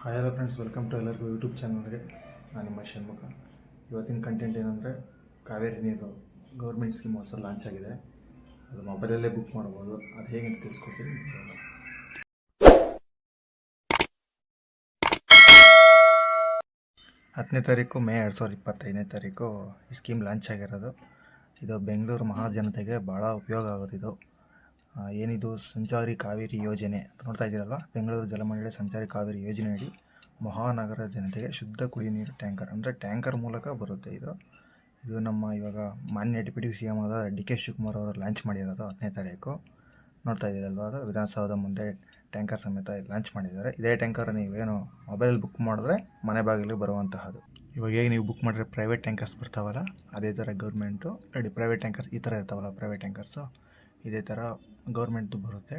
Hi hello friends, welcome to ಎಲ್ಲರಿಗೂ YouTube ಚಾನಲ್ಗೆ. ನಾನು ನಿಮ್ಮ ಷಣ್ಮುಖ. ಇವತ್ತಿನ ಕಂಟೆಂಟ್ ಏನಂದರೆ, ಕಾವೇರಿ ನೀರು ಗೌರ್ಮೆಂಟ್ ಸ್ಕೀಮ್ ಹೊಸ ಲಾಂಚ್ ಆಗಿದೆ. ಅದು ಮೊಬೈಲಲ್ಲೇ ಬುಕ್ ಮಾಡ್ಬೋದು. ಅದು ಹೇಗೆ ಅಂತ ತಿಳಿಸ್ಕೊಡ್ತೀನಿ. 10ನೇ ತಾರೀಕು ಮೇ 2025 ಈ ಸ್ಕೀಮ್ ಲಾಂಚ್ ಆಗಿರೋದು. ಇದು ಬೆಂಗಳೂರು ಮಹಾಜನತೆಗೆ ಭಾಳ ಉಪಯೋಗ ಆಗೋದಿದು. ಏನಿದು ಸಂಚಾರಿ ಕಾವೇರಿ ಯೋಜನೆ ಅಂತ ನೋಡ್ತಾ ಇದ್ದೀರಲ್ಲ, ಬೆಂಗಳೂರು ಜಲಮಂಡಳಿ ಸಂಚಾರಿ ಕಾವೇರಿ ಯೋಜನೆಯಡಿ ಮಹಾನಗರ ಜನತೆಗೆ ಶುದ್ಧ ಕುಡಿಯುವ ನೀರು ಟ್ಯಾಂಕರ್ ಅಂದರೆ ಟ್ಯಾಂಕರ್ ಮೂಲಕ ಬರುತ್ತೆ. ಇದು ನಮ್ಮ ಇವಾಗ ಮಾನ್ಯ ಡೆಪ್ಯೂಟಿ CM ಆದ DK ಶಿವಕುಮಾರ್ ಅವರು ಲಾಂಚ್ ಮಾಡಿರೋದು 10ನೇ ತಾರೀಕು. ನೋಡ್ತಾ ಇದ್ದೀರಲ್ವ, ಅದು ವಿಧಾನಸೌಧ ಮುಂದೆ ಟ್ಯಾಂಕರ್ ಸಮೇತ ಲಾಂಚ್ ಮಾಡಿದ್ದಾರೆ. ಇದೇ ಟ್ಯಾಂಕರ್ ನೀವೇನು ಮೊಬೈಲ್ ಬುಕ್ ಮಾಡಿದ್ರೆ ಮನೆ ಬಾಗಿಲಿಗೆ ಬರುವಂತಹದ್ದು. ಇವಾಗ ಹೇಗೆ ನೀವು ಬುಕ್ ಮಾಡಿದ್ರೆ ಪ್ರೈವೇಟ್ ಟ್ಯಾಂಕರ್ಸ್ ಬರ್ತಾವಲ್ಲ, ಅದೇ ಥರ ಗೌರ್ಮೆಂಟು ನೋಡಿ, ಪ್ರೈವೇಟ್ ಟ್ಯಾಂಕರ್ಸ್ ಈ ಥರ ಇರ್ತಾವಲ್ಲ, ಪ್ರೈವೇಟ್ ಟ್ಯಾಂಕರ್ಸು ಇದೇ ಥರ ಗೌರ್ಮೆಂಟ್ದು ಬರುತ್ತೆ.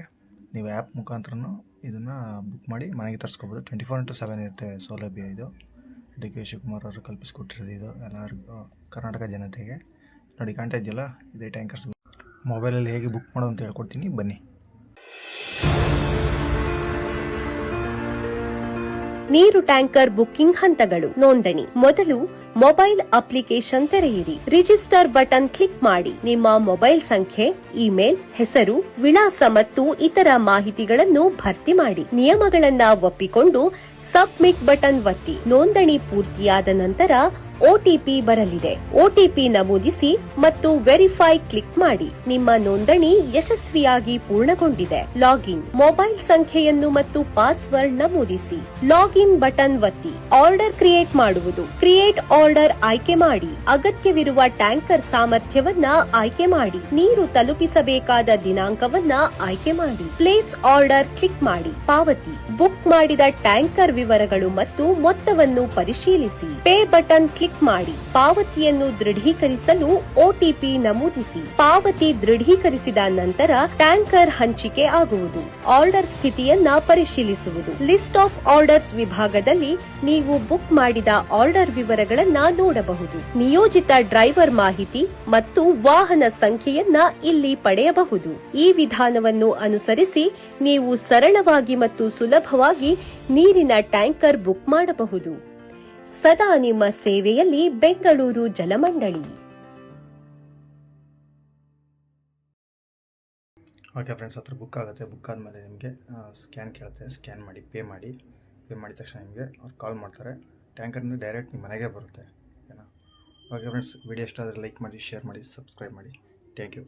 ನೀವು ಆ್ಯಪ್ ಮುಖಾಂತರನೂ ಇದನ್ನು ಬುಕ್ ಮಾಡಿ ಮನೆಗೆ ತರಿಸ್ಕೊಬೋದು. 24x7 ಇರುತ್ತೆ ಸೌಲಭ್ಯ. ಇದು DK ಶಿವಕುಮಾರ್ ಅವರು ಕಲ್ಪಿಸ್ಕೊಟ್ಟಿರೋದು. ಇದು ಎಲ್ಲರಿಗೂ ಕರ್ನಾಟಕ ಜನತೆಗೆ ನೋಡಿ, ಕಾಣ್ತಾ ಇದೆಯಲ್ಲ, ಇದೇ ಟ್ಯಾಂಕರ್ಸ್. ಮೊಬೈಲಲ್ಲಿ ಹೇಗೆ ಬುಕ್ ಮಾಡೋದು ಅಂತ ಹೇಳ್ಕೊಡ್ತೀನಿ, ಬನ್ನಿ. ನೀರು ಟ್ಯಾಂಕರ್ ಬುಕ್ಕಿಂಗ್ ಹಂತಗಳು. ನೋಂದಣಿ. ಮೊದಲು ಮೊಬೈಲ್ ಅಪ್ಲಿಕೇಶನ್ ತೆರೆಯಿರಿ. ರಿಜಿಸ್ಟರ್ ಬಟನ್ ಕ್ಲಿಕ್ ಮಾಡಿ. ನಿಮ್ಮ ಮೊಬೈಲ್ ಸಂಖ್ಯೆ, ಇಮೇಲ್, ಹೆಸರು, ವಿಳಾಸ ಮತ್ತು ಇತರ ಮಾಹಿತಿಗಳನ್ನು ಭರ್ತಿ ಮಾಡಿ. ನಿಯಮಗಳನ್ನ ಒಪ್ಪಿಕೊಂಡು ಸಬ್ಮಿಟ್ ಬಟನ್ ಒತ್ತಿ. ನೋಂದಣಿ ಪೂರ್ತಿಯಾದ ನಂತರ OTP ಬರಲಿದೆ. OTP ನಮೂದಿಸಿ ಮತ್ತು ವೆರಿಫೈ ಕ್ಲಿಕ್ ಮಾಡಿ. ನಿಮ್ಮ ನೋಂದಣಿ ಯಶಸ್ವಿಯಾಗಿ ಪೂರ್ಣಗೊಂಡಿದೆ. ಲಾಗಿನ್. ಮೊಬೈಲ್ ಸಂಖ್ಯೆಯನ್ನು ಮತ್ತು ಪಾಸ್ವರ್ಡ್ ನಮೂದಿಸಿ. ಲಾಗಿನ್ ಬಟನ್ ಒತ್ತಿ. ಆರ್ಡರ್ ಕ್ರಿಯೇಟ್ ಮಾಡುವುದು. ಕ್ರಿಯೇಟ್ ಆರ್ಡರ್ ಆಯ್ಕೆ ಮಾಡಿ. ಅಗತ್ಯವಿರುವ ಟ್ಯಾಂಕರ್ ಸಾಮರ್ಥ್ಯವನ್ನ ಆಯ್ಕೆ ಮಾಡಿ. ನೀರು ತಲುಪಿಸಬೇಕಾದ ದಿನಾಂಕವನ್ನ ಆಯ್ಕೆ ಮಾಡಿ. ಪ್ಲೇಸ್ ಆರ್ಡರ್ ಕ್ಲಿಕ್ ಮಾಡಿ. ಪಾವತಿ. ಬುಕ್ ಮಾಡಿದ ಟ್ಯಾಂಕರ್ ವಿವರಗಳು ಮತ್ತು ಮೊತ್ತವನ್ನು ಪರಿಶೀಲಿಸಿ. ಪೇ ಬಟನ್ ಕ್ಲಿಕ್ ಮಾಡಿ. ಪಾವತಿಯನ್ನು ದೃಢೀಕರಿಸಲು OTP ನಮೂದಿಸಿ. ಪಾವತಿ ದೃಢೀಕರಿಸಿದ ನಂತರ ಟ್ಯಾಂಕರ್ ಹಂಚಿಕೆ ಆಗುವುದು. ಆರ್ಡರ್ ಸ್ಥಿತಿಯನ್ನ ಪರಿಶೀಲಿಸುವುದು. ಲಿಸ್ಟ್ ಆಫ್ ಆರ್ಡರ್ಸ್ ವಿಭಾಗದಲ್ಲಿ ನೀವು ಬುಕ್ ಮಾಡಿದ ಆರ್ಡರ್ ವಿವರಗಳನ್ನ ನೋಡಬಹುದು. ನಿಯೋಜಿತ ಡ್ರೈವರ್ ಮಾಹಿತಿ ಮತ್ತು ವಾಹನ ಸಂಖ್ಯೆಯನ್ನ ಇಲ್ಲಿ ಪಡೆಯಬಹುದು. ಈ ವಿಧಾನವನ್ನು ಅನುಸರಿಸಿ ನೀವು ಸರಳವಾಗಿ ಮತ್ತು ಸುಲಭವಾಗಿ ನೀರಿನ ಟ್ಯಾಂಕರ್ ಬುಕ್ ಮಾಡಬಹುದು. ಸದಾ ನಿಮ್ಮ ಸೇವೆಯಲ್ಲಿ ಬೆಂಗಳೂರು ಜಲಮಂಡಳಿ. ಓಕೆ ಫ್ರೆಂಡ್ಸ್, ಹತ್ರ ಬುಕ್ ಆಗುತ್ತೆ. ಬುಕ್ ಆದಮೇಲೆ ನಿಮಗೆ ಸ್ಕ್ಯಾನ್ ಕೇಳುತ್ತೆ. ಸ್ಕ್ಯಾನ್ ಮಾಡಿ ಪೇ ಮಾಡಿದ ತಕ್ಷಣ ನಿಮಗೆ ಅವ್ರು ಕಾಲ್ ಮಾಡ್ತಾರೆ. ಟ್ಯಾಂಕರ್ನಿಂದ ಡೈರೆಕ್ಟ್ ನಿಮ್ಮ ಮನೆಗೆ ಬರುತ್ತೆ. ಓಕೆನಾ? ಓಕೆ ಫ್ರೆಂಡ್ಸ್, ವಿಡಿಯೋ ಇಷ್ಟ ಆದರೆ ಲೈಕ್ ಮಾಡಿ, ಶೇರ್ ಮಾಡಿ, ಸಬ್ಸ್ಕ್ರೈಬ್ ಮಾಡಿ. Thank you.